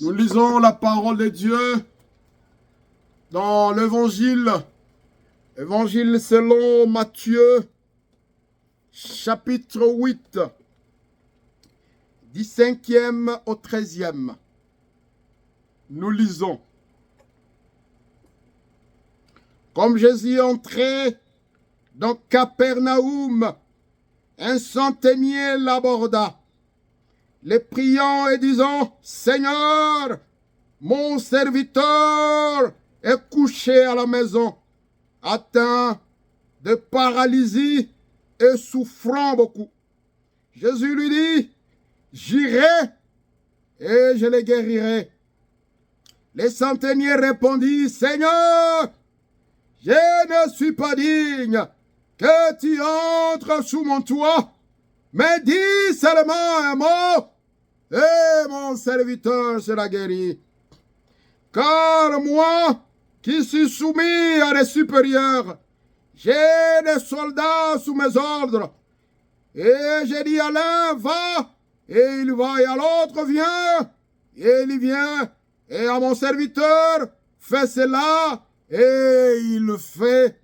Nous lisons la parole de Dieu dans l'évangile selon Matthieu, chapitre 8, du 5e au 13e. Nous lisons. Comme Jésus entrait dans Capernaum, un centenier l'aborda, les priant et disant, « Seigneur, mon serviteur est couché à la maison, atteint de paralysie et souffrant beaucoup. » Jésus lui dit, « J'irai et je le guérirai. » Le centenier répondit, « Seigneur, je ne suis pas digne que tu entres sous mon toit, mais dis seulement un mot, et mon serviteur sera guéri. Car moi, qui suis soumis à des supérieurs, j'ai des soldats sous mes ordres, et j'ai dit à l'un, va, et il va, et à l'autre, viens, et il vient, et à mon serviteur, fais cela, et il le fait.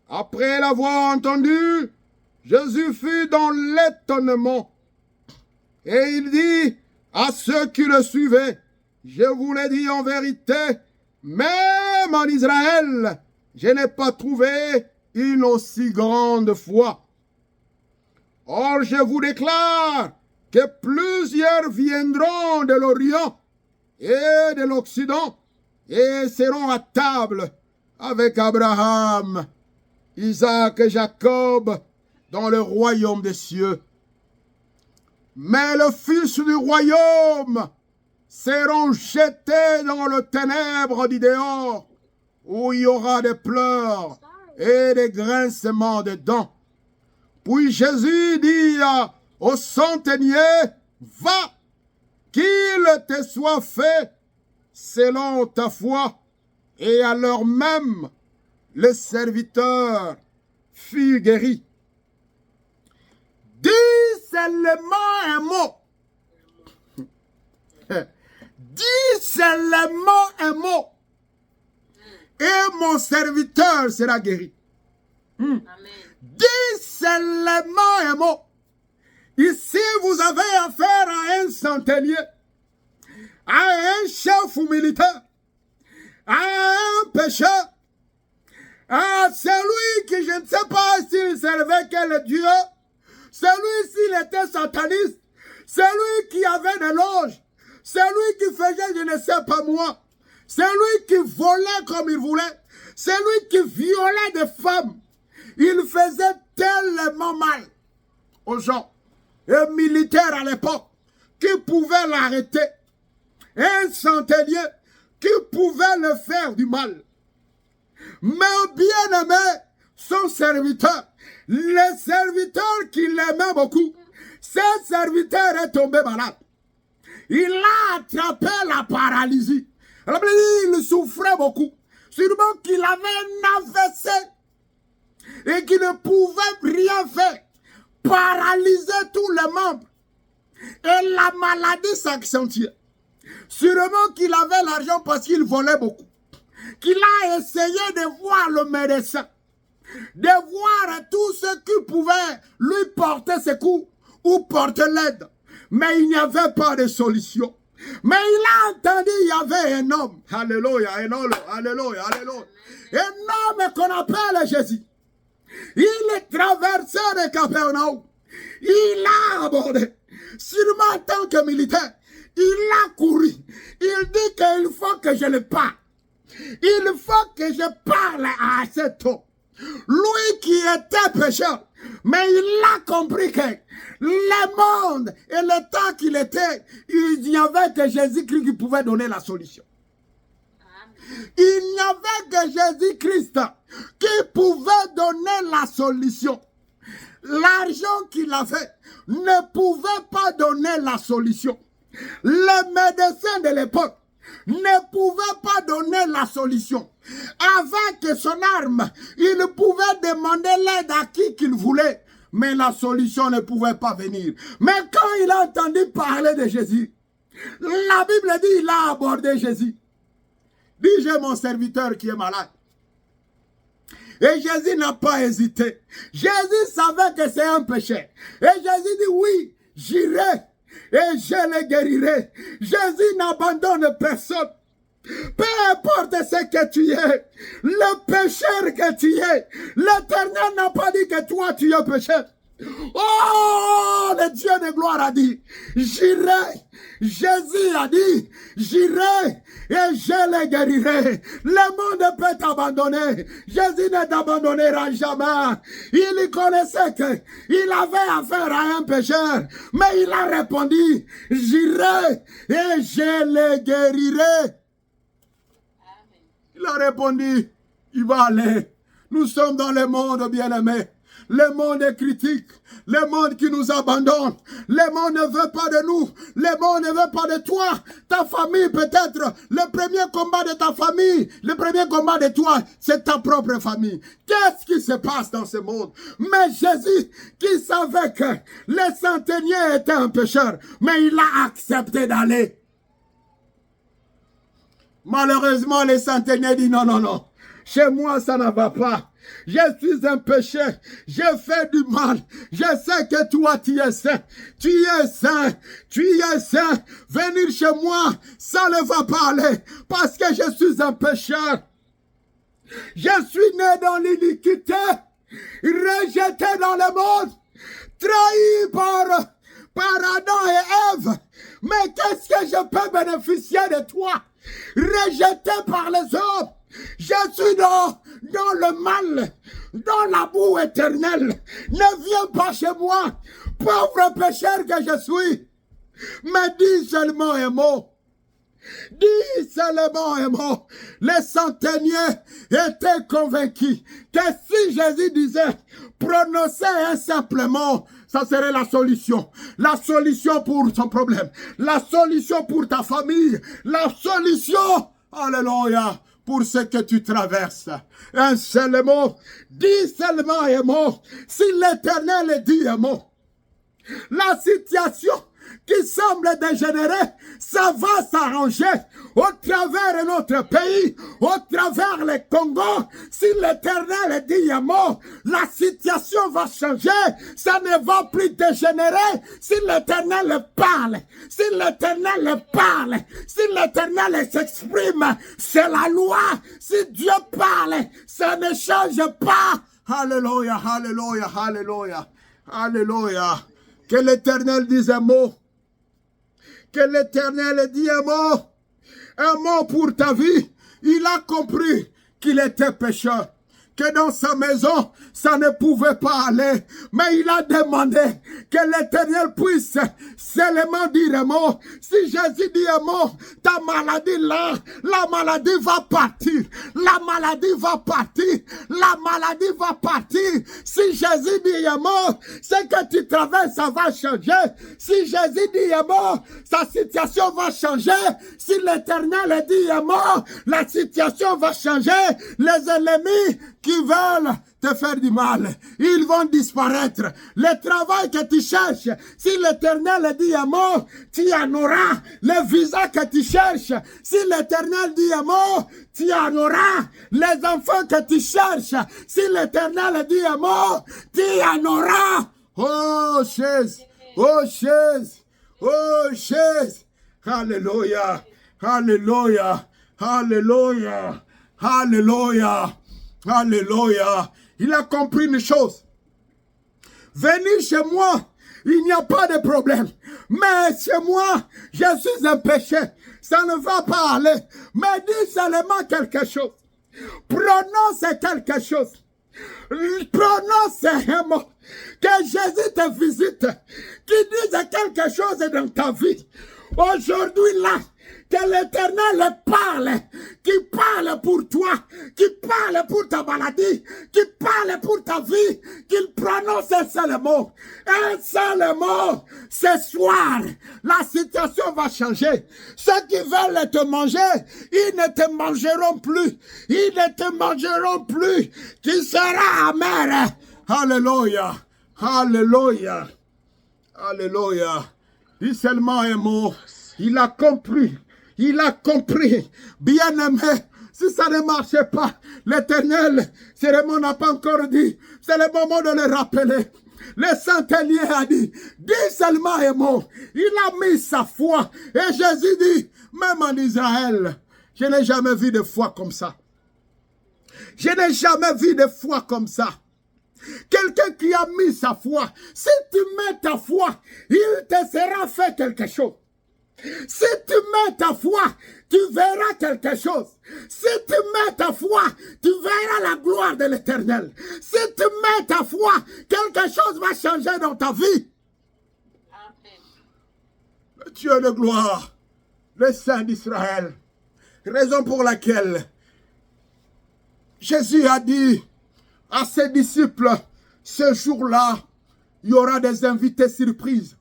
Après l'avoir entendu, Jésus fut dans l'étonnement, et il dit à ceux qui le suivaient, je vous l'ai dit en vérité, même en Israël, je n'ai pas trouvé une aussi grande foi. Or, je vous déclare que plusieurs viendront de l'Orient et de l'Occident et seront à table avec Abraham, Isaac et Jacob dans le royaume des cieux. Mais le fils du royaume seront jetés dans le ténèbre du dehors, où il y aura des pleurs et des grincements de dents. Puis Jésus dit au centenier, va, qu'il te soit fait selon ta foi. Et à l'heure même, le serviteur fut guéri. Dis seulement un mot. Dis seulement un mot. Et mon serviteur sera guéri. Amen. Dis seulement un mot. Ici, vous avez affaire à un centenier, à un chef ou militaire, à un pécheur, à celui qui, je ne sais pas s'il servait quel Dieu, celui s'il était sataniste, celui qui avait des loges, celui qui faisait je ne sais pas moi, celui qui volait comme il voulait, celui qui violait des femmes. Il faisait tellement mal aux gens. Un militaire à l'époque qui pouvait l'arrêter. Un centenier qui pouvait le faire du mal. Mais bien aimé, son serviteur, le serviteur qui l'aimait beaucoup, ce serviteur est tombé malade. Il a attrapé la paralysie. Alors, il souffrait beaucoup. Sûrement qu'il avait un AVC et qu'il ne pouvait rien faire. Paralyser tous les membres. Et la maladie s'accentuait. Sûrement qu'il avait l'argent parce qu'il volait beaucoup. Qu'il a essayé de voir le médecin. De voir tous ceux qui pouvaient lui porter secours ou porter l'aide. Mais il n'y avait pas de solution. Mais il a entendu, il y avait un homme. Alléluia, alléluia, alléluia, alléluia. Un homme qu'on appelle Jésus. Il est traversé de Capernaum. Il a abordé. Sûrement en tant que militaire, il a couru. Il dit qu'il faut que je le parle. Il faut que je parle à cet homme. Lui qui était pécheur. Mais il a compris que le monde et le temps qu'il était, il n'y avait que Jésus-Christ qui pouvait donner la solution. Il n'y avait que Jésus-Christ qui pouvait donner la solution. L'argent qu'il avait ne pouvait pas donner la solution. Les médecins de l'époque ne pouvaient pas donner la solution. Avec son arme, il pouvait demander l'aide à qui qu'il voulait. Mais la solution ne pouvait pas venir. Mais quand il a entendu parler de Jésus, La Bible dit, il a abordé Jésus. Dit, j'ai mon serviteur qui est malade. Et Jésus n'a pas hésité. Jésus savait que c'est un péché. Et Jésus dit, oui, j'irai et je le guérirai. Jésus n'abandonne personne. Peu importe ce que tu es, le pécheur que tu es, l'Éternel n'a pas dit que toi tu es pécheur. Oh, le Dieu de gloire a dit, j'irai. Jésus a dit, j'irai et je le guérirai. Le monde peut t'abandonner. Jésus ne t'abandonnera jamais. Il connaissait qu'il avait affaire à un pécheur, mais il a répondu, j'irai et je le guérirai. Il a répondu, il va aller. Nous sommes dans le monde, bien-aimé. Le monde est critique. Le monde qui nous abandonne. Le monde ne veut pas de nous. Le monde ne veut pas de toi. Ta famille peut-être. Le premier combat de ta famille. Le premier combat de toi, c'est ta propre famille. Qu'est-ce qui se passe dans ce monde? Mais Jésus, qui savait que le centenier était un pécheur, mais il a accepté d'aller. Malheureusement, les centeniers disent non, non, non. Chez moi, ça ne va pas. Je suis un péché. J'ai fait du mal. Je sais que toi, tu es saint. Tu es saint. Tu es saint. Venir chez moi, ça ne va pas aller. Parce que je suis un pécheur. Je suis né dans l'iniquité. Rejeté dans le monde. Trahi par Adam et Ève. Mais qu'est-ce que je peux bénéficier de toi? Rejeté par les hommes. Je suis dans le mal, dans la boue éternelle. Ne viens pas chez moi, pauvre pécheur que je suis. Mais dis seulement un mot. Dis seulement un mot. Les centeniers étaient convaincus que si Jésus disait, prononcer un simple mot, ça serait la solution. La solution pour ton problème. La solution pour ta famille. La solution, alléluia, pour ce que tu traverses. Un seul mot. Dis seulement un mot. Si l'Éternel dit un mot, la situation qui semble dégénérer, ça va s'arranger au travers de notre pays, au travers le Congo. Si l'Éternel dit un mot, la situation va changer, ça ne va plus dégénérer. Si l'Éternel parle, si l'Éternel parle, si l'Éternel s'exprime, c'est la loi. Si Dieu parle, ça ne change pas. Alléluia, alléluia, alléluia, alléluia. Que l'Éternel dise un mot. Que l'Éternel dise un mot pour ta vie. Il a compris qu'il était pécheur. Que dans sa maison, ça ne pouvait pas aller. Mais il a demandé que l'Éternel puisse seulement dire un mot. Si Jésus dit un mot, ta maladie là, la maladie va partir. La maladie va partir. La maladie va partir. Si Jésus dit un mot, ce que tu traverses, ça va changer. Si Jésus dit un mot, sa situation va changer. Si l'Éternel dit un mot, la situation va changer. Les ennemis qui veulent te faire du mal, ils vont disparaître. Le travail que tu cherches, si l'Éternel dit un mot, tu en auras. Le visa que tu cherches, si l'Éternel dit un mot, tu en auras. Les enfants que tu cherches, si l'Éternel dit un mot, tu en auras. Oh, chaise, oh, chaise, oh, chaise. Alléluia, alléluia, alléluia, alléluia. Alléluia. Il a compris une chose. Venir chez moi, il n'y a pas de problème. Mais chez moi, je suis un péché. Ça ne va pas aller. Mais dis seulement quelque chose. Prononce quelque chose. Prononce un mot. Que Jésus te visite. Qu'il dise quelque chose dans ta vie. Aujourd'hui là, que l'Éternel parle, qui parle pour toi, qui parle pour ta maladie, qui parle pour ta vie, qu'il prononce un seul mot. Un seul mot. Ce soir, la situation va changer. Ceux qui veulent te manger, ils ne te mangeront plus. Ils ne te mangeront plus. Tu seras amer. Alléluia. Alléluia. Alléluia. Dis seulement un mot. Il a compris. Il a compris. Bien-aimé, si ça ne marchait pas, l'Éternel, Cérémonie n'a pas encore dit. C'est le moment de le rappeler. Le centenier a dit, dis seulement un mot. Il a mis sa foi. Et Jésus dit, même en Israël, je n'ai jamais vu de foi comme ça. Je n'ai jamais vu de foi comme ça. Quelqu'un qui a mis sa foi, si tu mets ta foi, il te sera fait quelque chose. Si tu mets ta foi, tu verras quelque chose. Si tu mets ta foi, tu verras la gloire de l'Éternel. Si tu mets ta foi, quelque chose va changer dans ta vie. Amen. Le Dieu de gloire, le Saint d'Israël, raison pour laquelle Jésus a dit à ses disciples, ce jour-là, il y aura des invités surprises.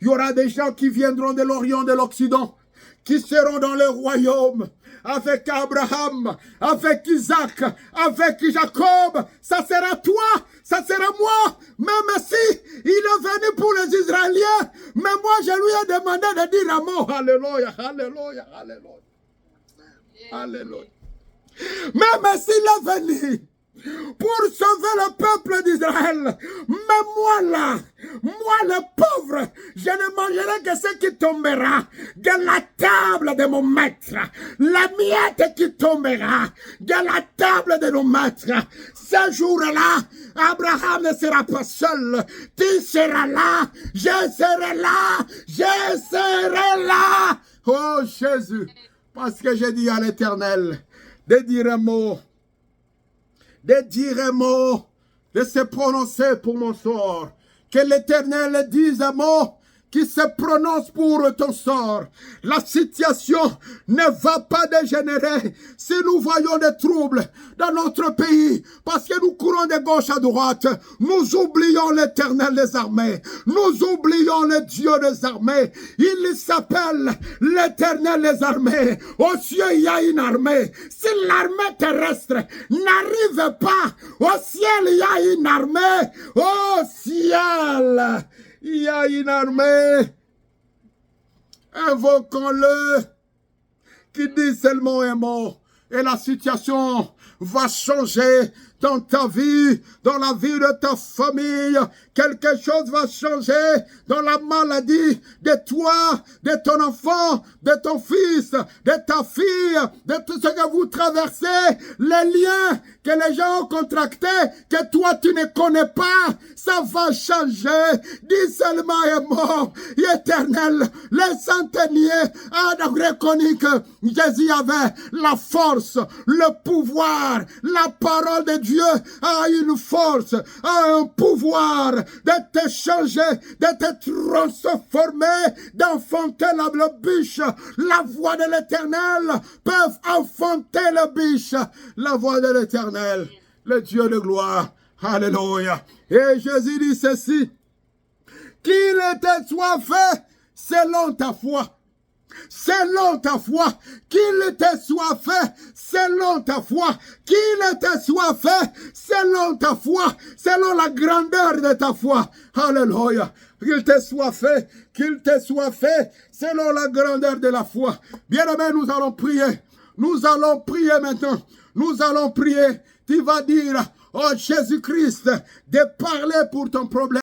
Il y aura des gens qui viendront de l'Orient, de l'Occident, qui seront dans le royaume avec Abraham, avec Isaac, avec Jacob. Ça sera toi, ça sera moi. Même si il est venu pour les Israéliens, mais moi je lui ai demandé de dire un mot. Alléluia, alléluia, alléluia. Alléluia. Même s'il est venu pour sauver le peuple d'Israël, mais moi là, moi le pauvre, je ne mangerai que ce qui tombera de la table de mon maître, la miette qui tombera de la table de nos maîtres. Ce jour-là, Abraham ne sera pas seul, tu seras là, je serai là, je serai là. Oh Jésus, parce que j'ai dit à l'Éternel de dire un mot, de se prononcer pour mon sort. Que l'Éternel dise un mot qui se prononce pour ton sort. La situation ne va pas dégénérer si nous voyons des troubles dans notre pays, parce que nous courons de gauche à droite. Nous oublions l'Éternel des armées. Nous oublions le Dieu des armées. Il s'appelle l'Éternel des armées. Au ciel, il y a une armée. Si l'armée terrestre n'arrive pas, au ciel, il y a une armée. Au ciel, il y a une armée. Invoquons-le, qui dit seulement un mot, et la situation va changer dans ta vie, dans la vie de ta famille. Quelque chose va changer dans la maladie de toi, de ton enfant, de ton fils, de ta fille, de tout ce que vous traversez, les liens que les gens ont contractés, que toi tu ne connais pas, ça va changer. Dis seulement un mot, Éternel, les centeniers ont reconnu que Jésus avait la force, le pouvoir, la parole de Dieu a une force, a un pouvoir de te changer, de te transformer, d'enfanter la bûche. La voix de l'Éternel peut enfanter la bûche. La voix de l'Éternel, le Dieu de gloire. Alléluia. Et Jésus dit ceci, qu'il te soit fait selon ta foi. Selon ta foi, qu'il te soit fait selon ta foi, qu'il te soit fait selon ta foi, selon la grandeur de ta foi. Alléluia. Qu'il te soit fait selon la grandeur de la foi. Bien-aimés, nous allons prier. Nous allons prier maintenant. Nous allons prier. Tu vas dire, oh Jésus-Christ, de parler pour ton problème.